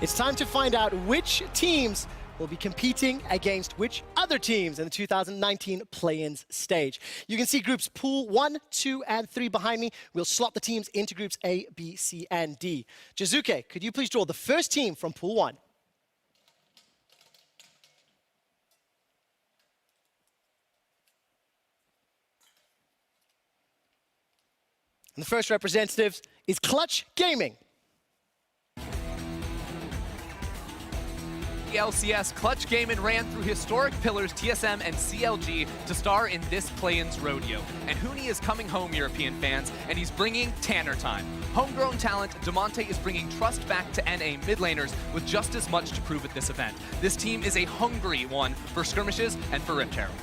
It's time to find out which teams will be competing against which other teams in the 2019 play-ins stage. You can see groups pool 1, 2, and 3 behind me. We'll slot the teams into groups A, B, C, and D. Jizuke, could you please draw the first team from pool 1? And the first representative is Clutch Gaming. LCS, Clutch Gaming ran through historic pillars TSM and CLG to star in this play-ins rodeo. And Huni is coming home, European fans, and he's bringing Tanner time. Homegrown talent, Demonte is bringing trust back to NA mid laners with just as much to prove at this event. This team is a hungry one for skirmishes and for Rift Herald.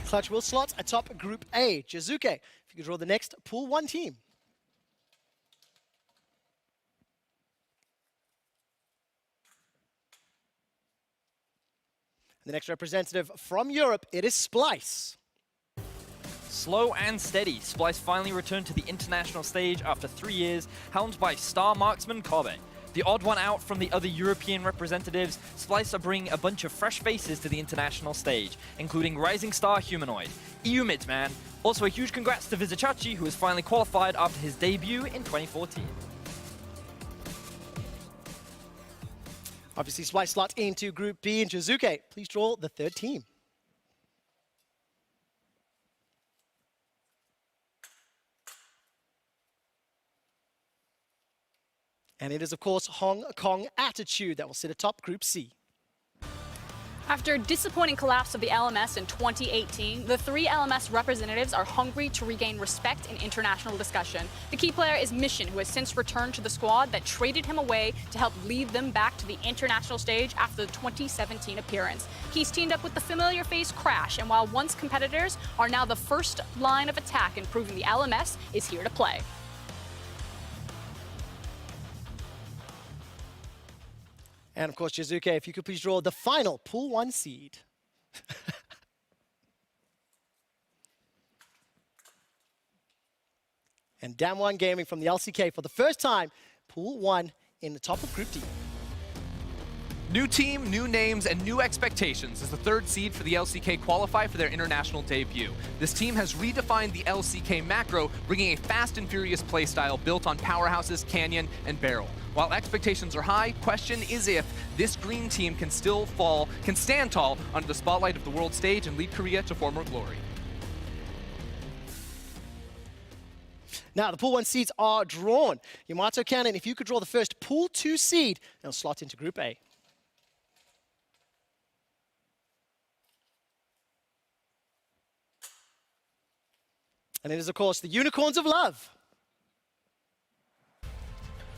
Clutch will slot atop Group A. Jizuke, if you could draw the next pool 1 team. The next representative from Europe, it is Splice. Slow and steady, Splice finally returned to the international stage after 3 years, helmed by star marksman Kobe. The odd one out from the other European representatives, Splice are bringing a bunch of fresh faces to the international stage, including rising star Humanoid, EU Midsman. Also a huge congrats to Vizichachi, who has finally qualified after his debut in 2014. Obviously, Splice slot into Group B, and Jizuke, please draw the third team. And it is, of course, Hong Kong Attitude that will sit atop Group C. After a disappointing collapse of the LMS in 2018, the 3 LMS representatives are hungry to regain respect in international discussion. The key player is Mission, who has since returned to the squad that traded him away to help lead them back to the international stage after the 2017 appearance. He's teamed up with the familiar face Crash, and while once competitors are now the first line of attack in proving the LMS is here to play. And of course, Jizuke, if you could please draw the final pool 1 seed. And Damwon Gaming from the LCK for the first time, pool 1 in the top of Group D. New team, new names, and new expectations as the 3rd seed for the LCK qualify for their international debut. This team has redefined the LCK macro, bringing a fast and furious playstyle built on powerhouses Canyon and Barrel. While expectations are high, question is if this green team can stand tall under the spotlight of the world stage and lead Korea to former glory. Now, the pool 1 seeds are drawn. Yamato Cannon, if you could draw the first pool 2 seed, they'll slot into Group A. And it is, of course, the Unicorns of Love.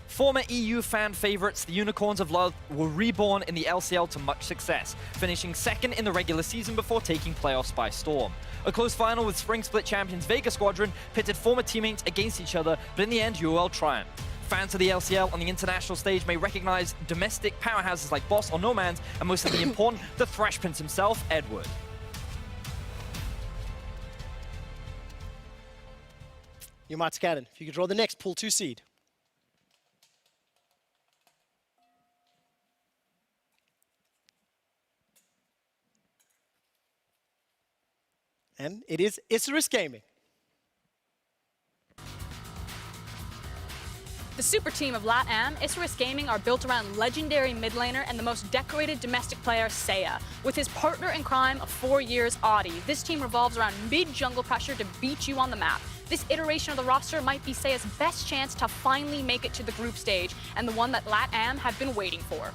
Former EU fan favorites, the Unicorns of Love, were reborn in the LCL to much success, finishing 2nd in the regular season before taking playoffs by storm. A close final with Spring Split champions Vega Squadron pitted former teammates against each other, but in the end, UOL triumphed. Fans of the LCL on the international stage may recognize domestic powerhouses like Boss or Nomans, and most of the important, the Thresh Prince himself, Edward. Yamato Cannon, if you could draw the next pool 2 seed. And it is Isurus Gaming. The super team of LatAm, Isurus Gaming, are built around legendary mid laner and the most decorated domestic player, Seiya. With his partner in crime of 4 years, Audi, this team revolves around mid-jungle pressure to beat you on the map. This iteration of the roster might be Seiya's best chance to finally make it to the group stage, and the one that LatAm have been waiting for.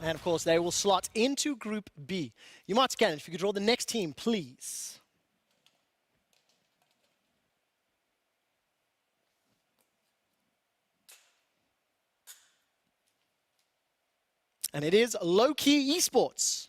And of course, they will slot into Group B. Yamato Cannon, if you could draw the next team, please. And it is Low Key Esports.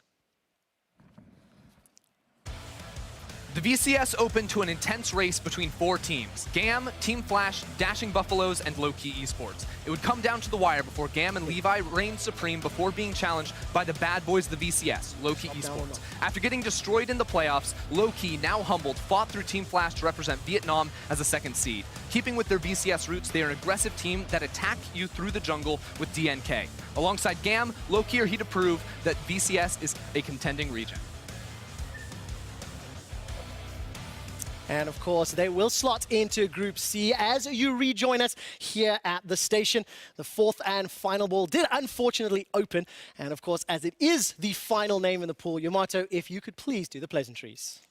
The The VCS opened to an intense race between 4 teams: GAM, Team Flash, Dashing Buffaloes, and Low-Key Esports. It would come down to the wire before GAM and Levi reigned supreme before being challenged by the bad boys of the VCS, Low-Key Esports. After getting destroyed in the playoffs, Low-Key, now humbled, fought through Team Flash to represent Vietnam as a 2nd seed. Keeping with their VCS roots, they are an aggressive team that attack you through the jungle with DNK. Alongside GAM, Low-Key are here to prove that VCS is a contending region. And of course, they will slot into Group C as you rejoin us here at the station. The 4th and final ball did unfortunately open. And of course, as it is the final name in the pool, Yamato, if you could please do the pleasantries.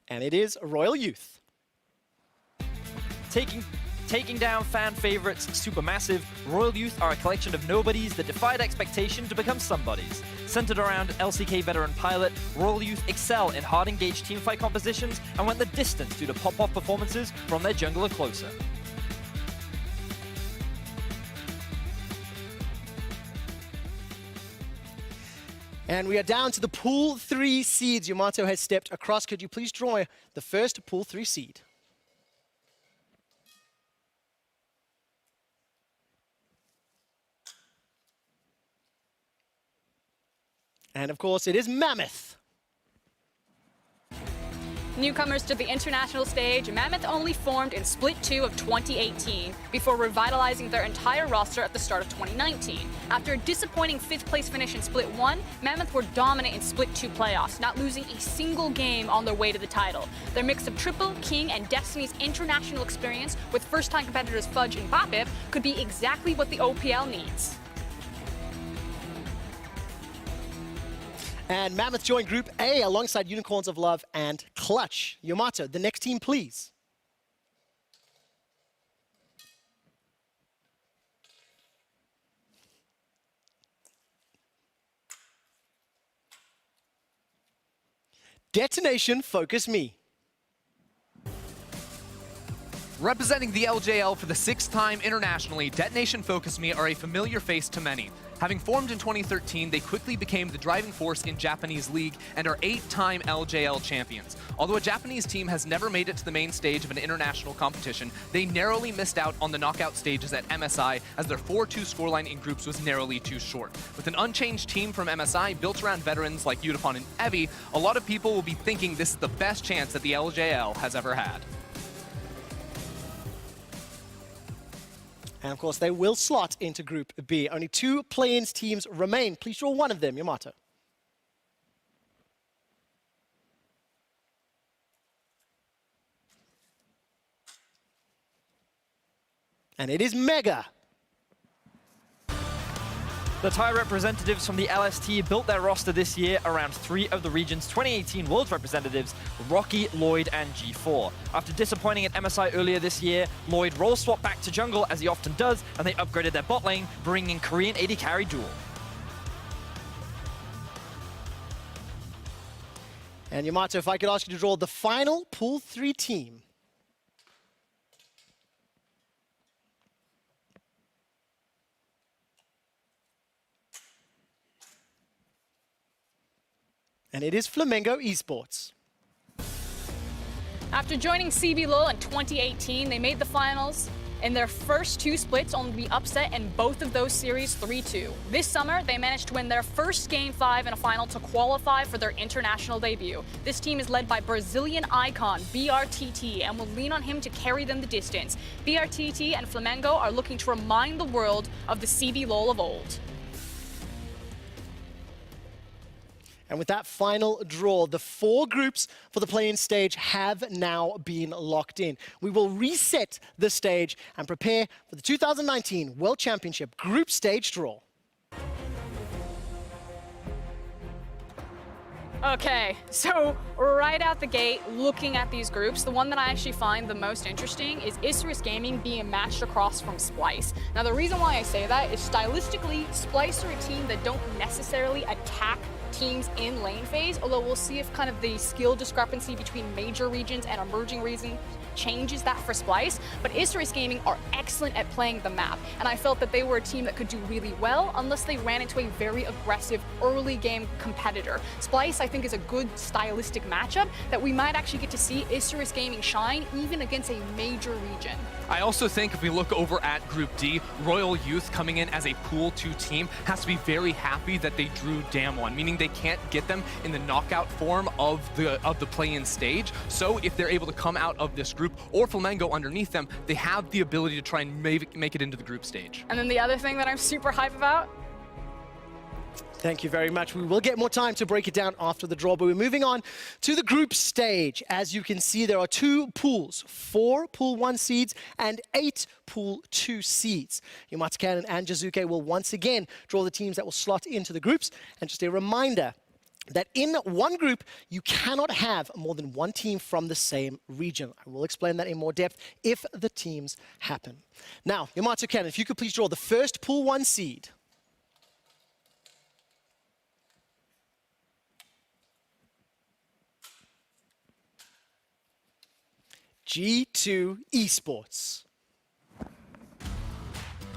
And it is Royal Youth. Taking down fan favorites Supermassive, Royal Youth are a collection of nobodies that defied expectation to become somebodies. Centered around LCK veteran Pilot, Royal Youth excel in hard-engaged teamfight compositions and went the distance due to pop-off performances from their jungler Closer. And we are down to the Pool 3 seeds. Yamato has stepped across. Could you please draw the first Pool 3 seed? And of course, it is Mammoth. Newcomers to the international stage, Mammoth only formed in Split 2 of 2018 before revitalizing their entire roster at the start of 2019. After a disappointing 5th place finish in Split 1, Mammoth were dominant in Split 2 playoffs, not losing a single game on their way to the title. Their mix of Triple, King, and Destiny's international experience with first-time competitors Fudge and Bopip could be exactly what the OPL needs. And Mammoth joined Group A alongside Unicorns of Love and Clutch. Yamato, the next team, please. Detonation, focus me. Representing the LJL for the 6th time internationally, Detonation Focus Me are a familiar face to many. Having formed in 2013, they quickly became the driving force in Japanese League and are 8-time LJL champions. Although a Japanese team has never made it to the main stage of an international competition, they narrowly missed out on the knockout stages at MSI as their 4-2 scoreline in groups was narrowly too short. With an unchanged team from MSI built around veterans like Yudafon and Evi, a lot of people will be thinking this is the best chance that the LJL has ever had. And of course, they will slot into Group B. Only 2 play-ins teams remain. Please draw one of them, Yamato. And it is Mega. The Thai representatives from the LST built their roster this year around 3 of the region's 2018 Worlds representatives, Rocky, Lloyd, and G4. After disappointing at MSI earlier this year, Lloyd role swapped back to jungle, as he often does, and they upgraded their bot lane, bringing in Korean AD carry duel. And Yamato, if I could ask you to draw the final Pool 3 team. And it is Flamengo Esports. After joining CBLOL in 2018, they made the finals. In their first 2 splits, only to be upset in both of those series 3-2. This summer, they managed to win their first Game 5 in a final to qualify for their international debut. This team is led by Brazilian icon BRTT and will lean on him to carry them the distance. BRTT and Flamengo are looking to remind the world of the CBLOL of old. And with that final draw, the 4 groups for the play-in stage have now been locked in. We will reset the stage and prepare for the 2019 World Championship Group Stage draw. Okay, so right out the gate, looking at these groups, the one that I actually find the most interesting is Isurus Gaming being matched across from Splice. Now, the reason why I say that is stylistically, Splice are a team that don't necessarily attack teams in lane phase, although we'll see if kind of the skill discrepancy between major regions and emerging regions changes that for Splice. But Isris Gaming are excellent at playing the map, and I felt that they were a team that could do really well unless they ran into a very aggressive early game competitor. Splice, I think, is a good stylistic matchup that we might actually get to see Isris Gaming shine even against a major region. I also think if we look over at Group D, Royal Youth coming in as a Pool 2 team has to be very happy that they drew Damwon, meaning they can't get them in the knockout form of the play-in stage. So if they're able to come out of this group, or Flamengo underneath them, they have the ability to try and make it into the group stage. And then the other thing that I'm super hype about, Thank you very much. We will get more time to break it down after the draw, but we're moving on to the group stage. As you can see, there are 2 pools, 4 Pool 1 seeds and 8 Pool 2 seeds. Yomata and Jizuke will once again draw the teams that will slot into the groups. And just a reminder that in one group, you cannot have more than one team from the same region. I will explain that in more depth if the teams happen. Now, Yomata, if you could please draw the first Pool 1 seed. G2 Esports.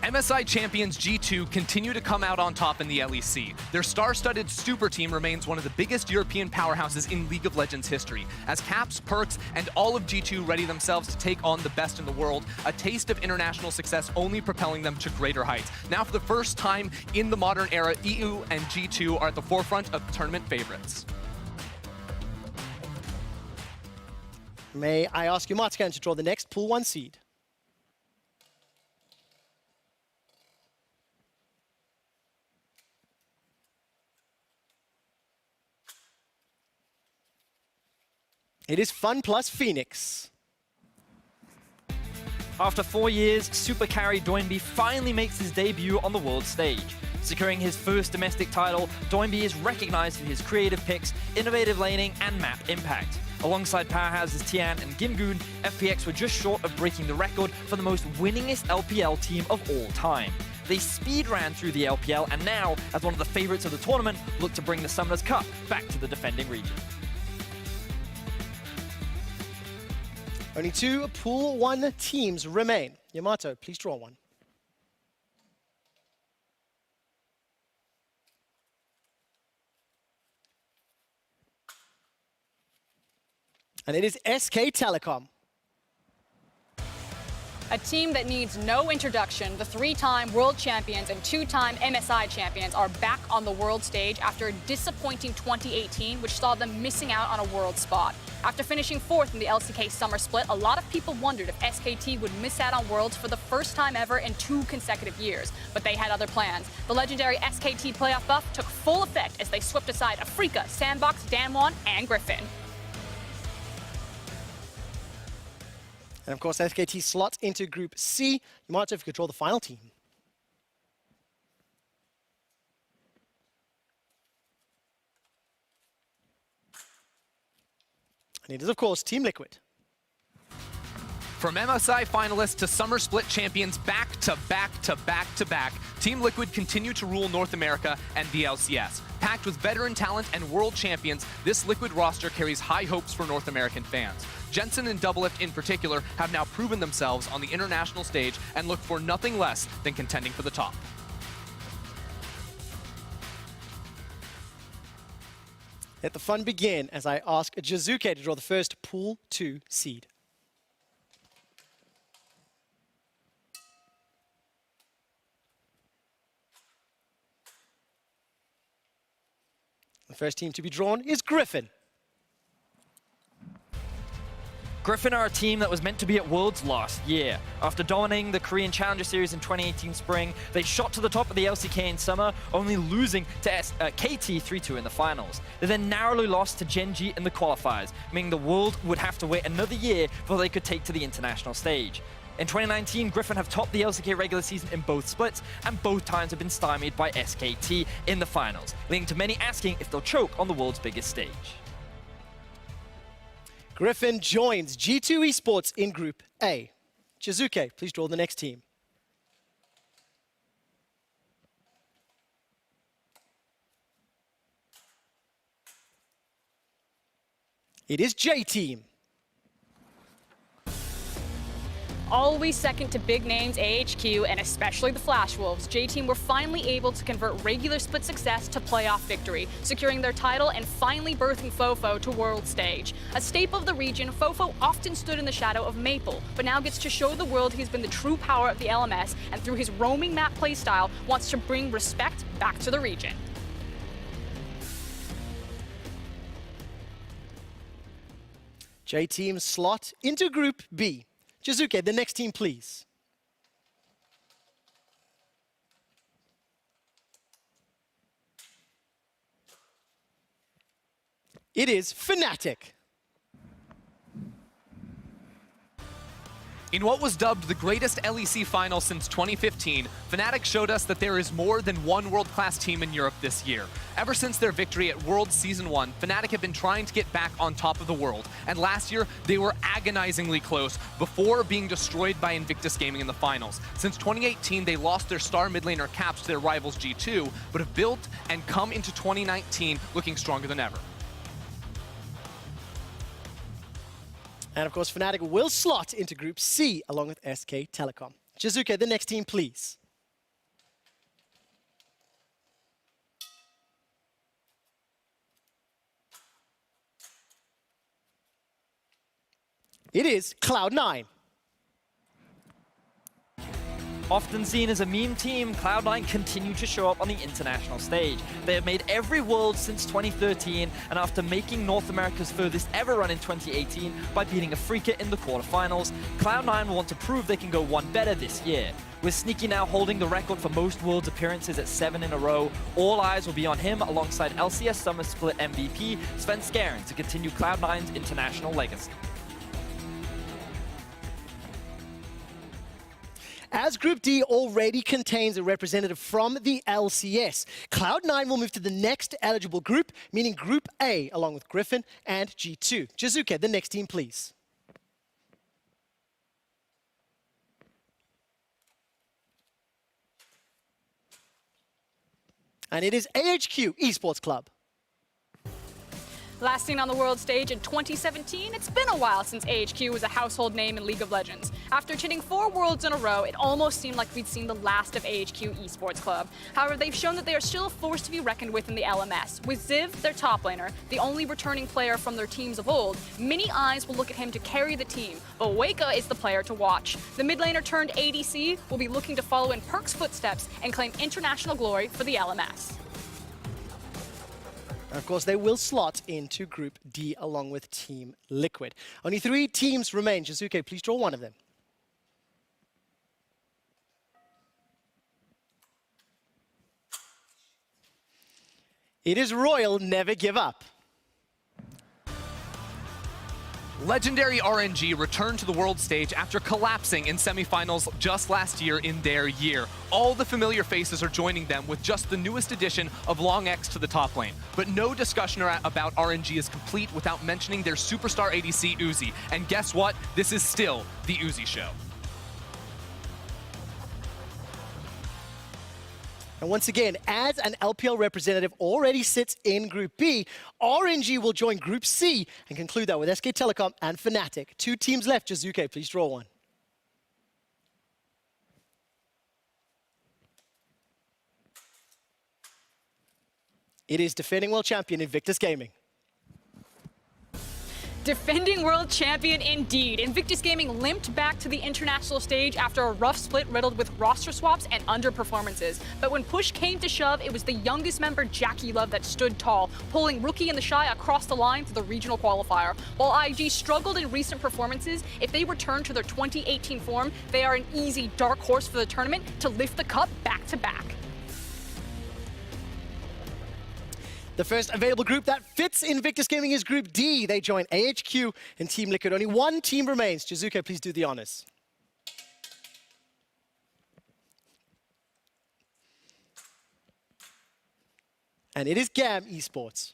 MSI champions G2 continue to come out on top in the LEC. Their star-studded super team remains one of the biggest European powerhouses in League of Legends history, as Caps, Perks, and all of G2 ready themselves to take on the best in the world, a taste of international success only propelling them to greater heights. Now for the first time in the modern era, EU and G2 are at the forefront of tournament favorites. May I ask you, Martin, to draw the next Pool 1 seed? It is Fun Plus Phoenix. After 4 years, super carry Doinby finally makes his debut on the world stage. Securing his first domestic title, Doinby is recognized for his creative picks, innovative laning, and map impact. Alongside powerhouses Tian and Gingoon, FPX were just short of breaking the record for the most winningest LPL team of all time. They speed ran through the LPL and now, as one of the favorites of the tournament, look to bring the Summoners Cup back to the defending region. Only 2 Pool 1 teams remain. Yamato, please draw one. And it is SK Telecom. a team that needs no introduction. The 3-time world champions and 2-time MSI champions are back on the world stage after a disappointing 2018, which saw them missing out on a world spot. After finishing 4th in the LCK Summer Split, a lot of people wondered if SKT would miss out on Worlds for the first time ever in 2 consecutive years. But they had other plans. The legendary SKT playoff buff took full effect as they swept aside Afrika, Sandbox, Damwon, and Griffin. And of course, SKT slots into Group C. You might have to control the final team. And it is, of course, Team Liquid. From MSI finalists to Summer Split champions, back to back to back to back, Team Liquid continue to rule North America and the LCS. Packed with veteran talent and world champions, this Liquid roster carries high hopes for North American fans. Jensen and Doublelift in particular have now proven themselves on the international stage and look for nothing less than contending for the top. Let the fun begin as I ask Jizuke to draw the first Pool 2 seed. The first team to be drawn is Griffin. Griffin are a team that was meant to be at Worlds last year. After dominating the Korean Challenger Series in 2018 spring, they shot to the top of the LCK in summer, only losing to KT 3-2 in the finals. They then narrowly lost to Gen.G in the qualifiers, meaning the World would have to wait another year before they could take to the international stage. In 2019, Griffin have topped the LCK regular season in both splits, and both times have been stymied by SKT in the finals, leading to many asking if they'll choke on the world's biggest stage. Griffin joins G2 Esports in Group A. Jizuke, please draw the next team. It is J Team. Always second to big names AHQ and especially the Flash Wolves, J-Team were finally able to convert regular split success to playoff victory, securing their title and finally birthing Fofo to world stage. A staple of the region, Fofo often stood in the shadow of Maple, but now gets to show the world he's been the true power of the LMS, and through his roaming map playstyle, wants to bring respect back to the region. J-Team slot into Group B. Jizuke, the next team, please. It is Fnatic. In what was dubbed the greatest LEC final since 2015, Fnatic showed us that there is more than one world-class team in Europe this year. Ever since their victory at Worlds Season 1, Fnatic have been trying to get back on top of the world, and last year they were agonizingly close before being destroyed by Invictus Gaming in the finals. Since 2018, they lost their star mid laner Caps to their rivals G2, but have built and come into 2019 looking stronger than ever. And of course, Fnatic will slot into Group C along with SK Telecom. Jizuke, the next team, please. It is Cloud9. Often seen as a meme team, Cloud9 continue to show up on the international stage. They have made every World since 2013, and after making North America's furthest ever run in 2018 by beating Afrika in the quarterfinals, Cloud9 will want to prove they can go one better this year. With Sneaky now holding the record for most Worlds appearances at 7 in a row, all eyes will be on him alongside LCS Summer Split MVP Sven Skaren to continue Cloud9's international legacy. As Group D already contains a representative from the LCS, Cloud9 will move to the next eligible group, meaning Group A, along with Griffin and G2. Jizuke, the next team, please. And it is AHQ Esports Club. Last seen on the world stage in 2017, it's been a while since AHQ was a household name in League of Legends. After hitting 4 Worlds in a row, it almost seemed like we'd seen the last of AHQ Esports Club. However, they've shown that they are still a force to be reckoned with in the LMS. With Ziv, their top laner, the only returning player from their teams of old, many eyes will look at him to carry the team, but Weka is the player to watch. The mid laner turned ADC will be looking to follow in Perk's footsteps and claim international glory for the LMS. And of course, they will slot into Group D along with Team Liquid. Only 3 teams remain. Jizuke, please draw one of them. It is Royal Never Give Up. Legendary RNG returned to the world stage after collapsing in semifinals just last year in their year. All the familiar faces are joining them with just the newest addition of Long X to the top lane. But no discussion about RNG is complete without mentioning their superstar ADC Uzi. And guess what? This is still the Uzi show. And once again, as an LPL representative already sits in Group B, RNG will join Group C and conclude that with SK Telecom and Fnatic. 2 teams left. Jizuke, please draw one. It is defending world champion Invictus Gaming. Defending world champion indeed. Invictus Gaming limped back to the international stage after a rough split riddled with roster swaps and underperformances. But when push came to shove, it was the youngest member, Jackie Love, that stood tall, pulling Rookie and the Shy across the line to the regional qualifier. While IG struggled in recent performances, if they return to their 2018 form, they are an easy dark horse for the tournament to lift the cup back to back. The first available group that fits Invictus Gaming is Group D. They join AHQ and Team Liquid. Only 1 team remains. Jizuke, please do the honors. And it is GAM Esports.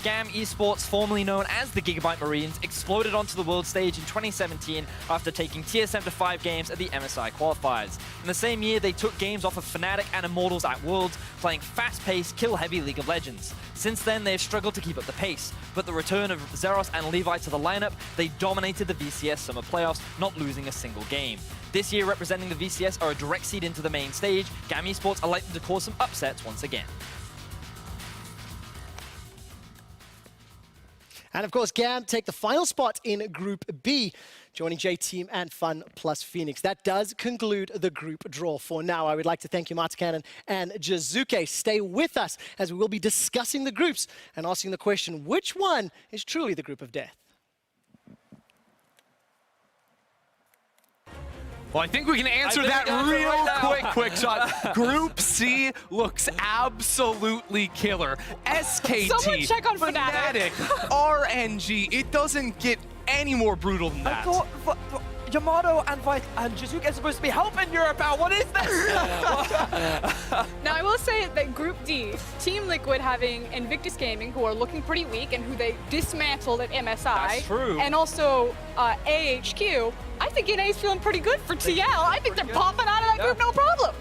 GAM Esports, formerly known as the Gigabyte Marines, exploded onto the world stage in 2017 after taking TSM to 5 games at the MSI qualifiers. In the same year, they took games off of Fnatic and Immortals at Worlds, playing fast-paced, kill-heavy League of Legends. Since then, they've struggled to keep up the pace, but the return of Zeros and Levi to the lineup, they dominated the VCS Summer Playoffs, not losing a single game. This year, representing the VCS are a direct seed into the main stage. GAM Esports are likely to cause some upsets once again. And of course, GAM take the final spot in Group B, joining J-Team and Fun plus Phoenix. That does conclude the group draw for now. I would like to thank you, Matakanen and Jizuke. Stay with us as we will be discussing the groups and asking the question, which one is truly the group of death? Well, I think we can answer that real quick shot. Group C looks absolutely killer. SKT, Someone check on Fnatic. RNG, it doesn't get any more brutal than that. I thought Yamato and Jizuke are supposed to be helping Europe out. What is this? Now, I will say that Group D, Team Liquid having Invictus Gaming, who are looking pretty weak and who they dismantled at MSI. That's true. And also AHQ. I think NA is feeling pretty good for TL. I think they're popping out of that group, no problem.